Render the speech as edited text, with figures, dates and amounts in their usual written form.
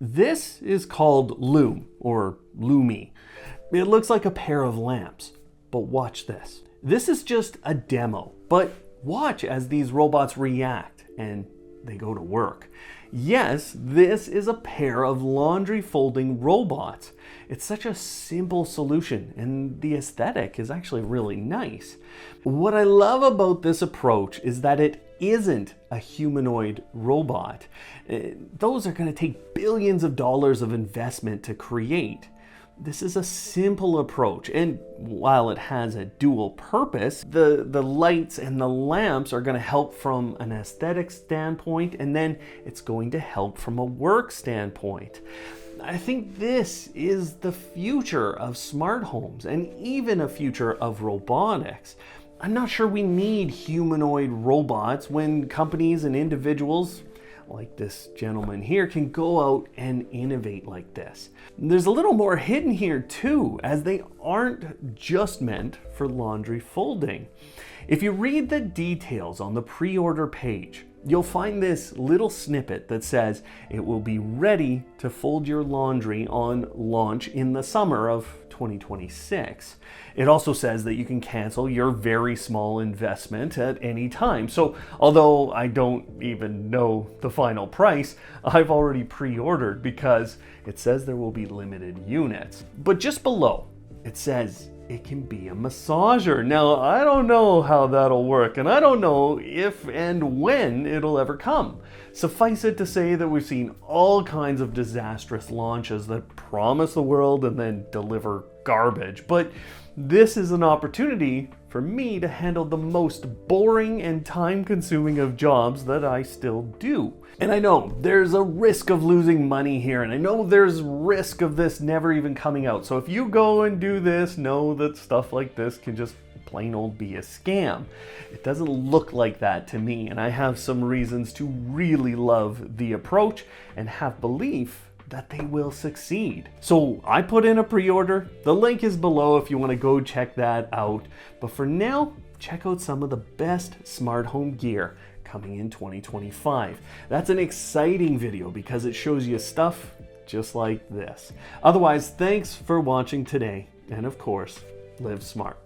This is called Lume, or Lume. It looks like a pair of lamps, but watch this. This is just a demo, but watch as these robots react and they go to work. Yes, this is a pair of laundry folding robots. It's such a simple solution and the aesthetic is actually really nice. What I love about this approach is that it isn't a humanoid robot. Those are going to take billions of dollars of investment to create. This is a simple approach, and while it has a dual purpose, the lights and the lamps are going to help from an aesthetic standpoint, and then it's going to help from a work standpoint. I think this is the future of smart homes and even a future of robotics. I'm not sure we need humanoid robots when companies and individuals like this gentleman here can go out and innovate like this. There's a little more hidden here too, as they aren't just meant for laundry folding. If you read the details on the pre-order page, you'll find this little snippet that says it will be ready to fold your laundry on launch in the summer of 2026. It also says that you can cancel your very small investment at any time. So although I don't even know the final price, I've already pre-ordered because it says there will be limited units. But just below, it says it can be a massager. Now, I don't know how that'll work, and I don't know if and when it'll ever come. Suffice it to say that we've seen all kinds of disastrous launches that promise the world and then deliver garbage. But this is an opportunity for me to handle the most boring and time-consuming of jobs that I still do. And I know there's a risk of losing money here, and I know there's risk of this never even coming out. So if you go and do this, know that stuff like this can just plain old be a scam. It doesn't look like that to me, and I have some reasons to really love the approach and have belief that they will succeed. So I put in a pre-order. The link is below if you want to go check that out. But for now, check out some of the best smart home gear coming in 2025. That's an exciting video because it shows you stuff just like this. Otherwise, thanks for watching today. And of course, live smart.